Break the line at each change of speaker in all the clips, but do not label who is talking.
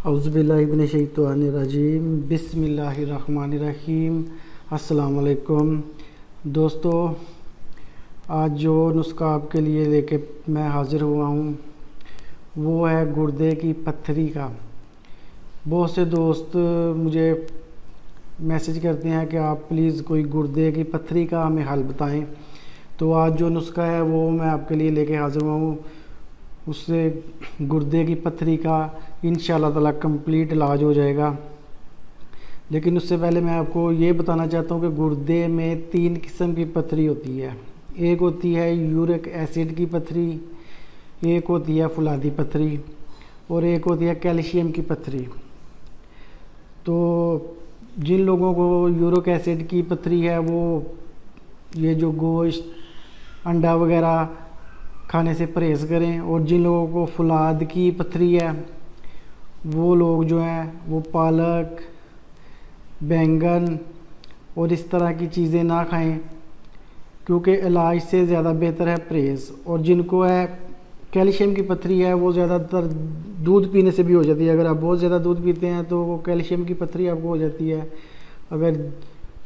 اعوذ باللہ من الشیطان الرجیم، بسم اللہ الرحمن الرحیم۔ السلام علیکم دوستو، آج جو نسخہ آپ کے لیے لے کے میں حاضر ہوا ہوں وہ ہے گردے کی پتھری کا۔ بہت سے دوست مجھے میسج کرتے ہیں کہ آپ پلیز کوئی گردے کی پتھری کا ہمیں حل بتائیں، تو آج جو نسخہ ہے وہ میں آپ کے لیے لے کے حاضر ہوا ہوں۔ اس سے گردے کی پتھری کا انشاءاللہ تعالیٰ کمپلیٹ علاج ہو جائے گا۔ لیکن اس سے پہلے میں آپ کو یہ بتانا چاہتا ہوں کہ گردے میں 3 قسم کی پتھری ہوتی ہے۔ ایک ہوتی ہے یورک ایسڈ کی پتھری، ایک ہوتی ہے فولادی پتھری، اور ایک ہوتی ہے کیلشیم کی پتھری۔ تو جن لوگوں کو یورک ایسڈ کی پتھری ہے وہ یہ جو گوشت انڈا وغیرہ کھانے سے پرہیز کریں، اور جن لوگوں کو فولاد کی پتھری ہے وہ لوگ جو ہیں وہ پالک، بینگن اور اس طرح کی چیزیں نہ کھائیں، کیونکہ علاج سے زیادہ بہتر ہے پرہیز۔ اور جن کو ہے کیلشیم کی پتھری ہے وہ زیادہ تر دودھ پینے سے بھی ہو جاتی ہے۔ اگر آپ بہت زیادہ دودھ پیتے ہیں تو وہ کیلشیم کی پتھری آپ کو ہو جاتی ہے۔ اگر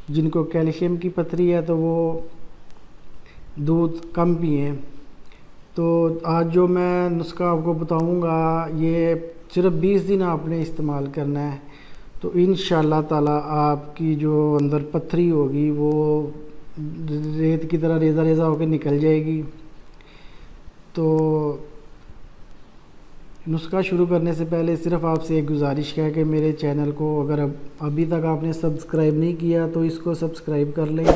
جن کو کیلشیم کی پتھری ہے تو وہ دودھ کم پئیں۔ تو آج جو میں نسخہ آپ کو بتاؤں گا یہ صرف 20 دن آپ نے استعمال کرنا ہے، تو انشاءاللہ تعالیٰ آپ کی جو اندر پتھری ہوگی وہ ریت کی طرح ریزہ ریزہ ہو کے نکل جائے گی۔ تو نسخہ شروع کرنے سے پہلے صرف آپ سے ایک گزارش ہے کہ میرے چینل کو اگر ابھی تک آپ نے سبسکرائب نہیں کیا تو اس کو سبسکرائب کر لیں،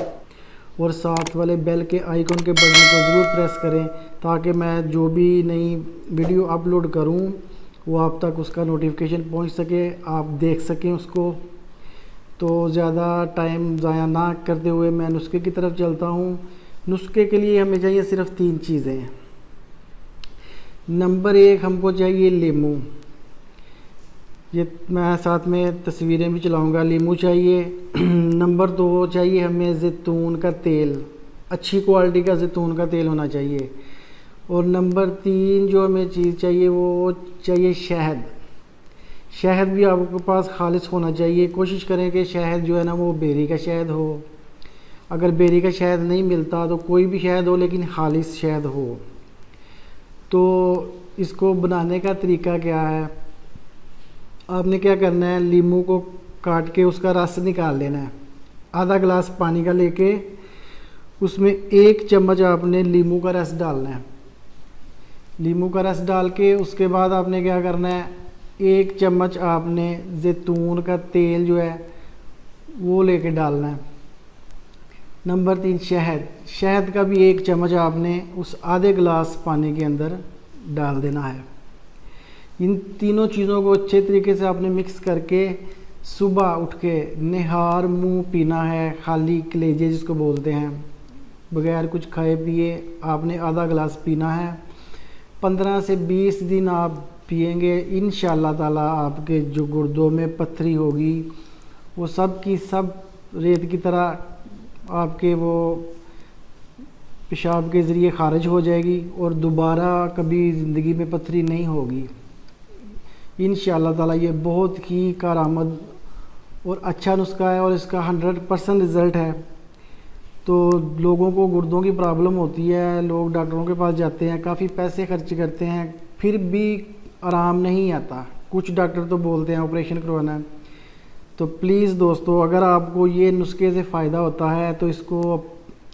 اور ساتھ والے بیل کے آئیکن کے بٹن کو ضرور پریس کریں تاکہ میں جو بھی نئی ویڈیو اپلوڈ کروں وہ آپ تک اس کا نوٹیفیکیشن پہنچ سکے، آپ دیکھ سکیں اس کو۔ تو زیادہ ٹائم ضائع نہ کرتے ہوئے میں نسخے کی طرف چلتا ہوں۔ نسخے کے لیے ہمیں چاہیے صرف 3 چیزیں۔ نمبر 1 ہم کو چاہیے لیمو، یہ میں ساتھ میں تصویریں بھی چلاؤں گا۔ لیمو چاہیے۔ نمبر 2 چاہیے ہمیں زیتون کا تیل، اچھی کوالٹی کا زیتون کا تیل ہونا چاہیے۔ اور نمبر 3 جو ہمیں چیز چاہیے وہ چاہیے شہد۔ شہد بھی آپ کے پاس خالص ہونا چاہیے۔ کوشش کریں کہ شہد جو ہے نا وہ بیری کا شہد ہو۔ اگر بیری کا شہد نہیں ملتا تو کوئی بھی شہد ہو لیکن خالص شہد ہو۔ تو اس کو بنانے کا طریقہ کیا ہے؟ آپ نے کیا کرنا ہے، لیمو کو کاٹ کے اس کا رس نکال لینا ہے۔ آدھا گلاس پانی کا لے کے اس میں 1 چمچ آپ نے لیمو کا رس ڈالنا ہے۔ لیمو کا رس ڈال کے اس کے بعد آپ نے کیا کرنا ہے، 1 چمچ آپ نے زیتون کا تیل جو ہے وہ لے کے ڈالنا ہے۔ نمبر 3 شہد کا بھی 1 چمچ آپ نے اس آدھے گلاس پانی کے اندر ڈال دینا ہے۔ ان تینوں چیزوں کو اچھے طریقے سے آپ نے مکس کر کے صبح اٹھ کے نہار منہ پینا ہے، خالی کلیجے جس کو بولتے ہیں، بغیر کچھ کھائے پیے آپ نے آدھا گلاس پینا ہے۔ 15 سے 20 دن آپ پئیں گے، انشاءاللہ تعالیٰ آپ کے جو گردوں میں پتھری ہوگی وہ سب کی سب ریت کی طرح آپ کے وہ پیشاب کے ذریعے خارج ہو جائے گی، اور دوبارہ کبھی زندگی میں پتھری نہیں ہوگی انشاءاللہ تعالیٰ۔ یہ بہت ہی کارآمد اور اچھا نسخہ ہے اور اس کا 100% رزلٹ ہے۔ تو لوگوں کو گردوں کی پرابلم ہوتی ہے، لوگ ڈاکٹروں کے پاس جاتے ہیں، کافی پیسے خرچ کرتے ہیں، پھر بھی آرام نہیں آتا۔ کچھ ڈاکٹر تو بولتے ہیں آپریشن کروانا ہے۔ تو پلیز دوستو، اگر آپ کو یہ نسخے سے فائدہ ہوتا ہے تو اس کو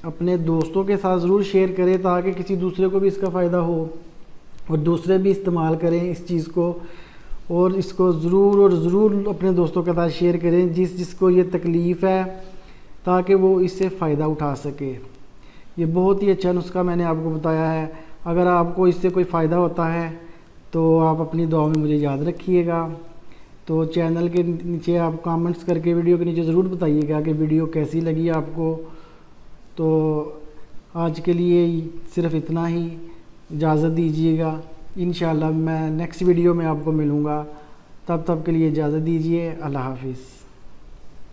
اپنے دوستوں کے ساتھ ضرور شیئر کریں تاکہ کسی دوسرے کو بھی اس کا فائدہ ہو اور دوسرے بھی استعمال کریں اس چیز کو، اور اس کو ضرور اور ضرور اپنے دوستوں کے ساتھ شیئر کریں جس کو یہ تکلیف ہے، تاکہ وہ اس سے فائدہ اٹھا سکے۔ یہ بہت ہی اچھا نسخہ میں نے آپ کو بتایا ہے۔ اگر آپ کو اس سے کوئی فائدہ ہوتا ہے تو آپ اپنی دعا میں مجھے یاد رکھیے گا۔ تو چینل کے نیچے آپ کامنٹس کر کے ویڈیو کے نیچے ضرور بتائیے گا کہ ویڈیو کیسی لگی آپ کو۔ تو آج کے لیے صرف اتنا ہی، اجازت دیجیے گا۔ انشاءاللہ میں نیکسٹ ویڈیو میں آپ کو ملوں گا، تب کے لیے اجازت دیجیے۔ اللہ حافظ۔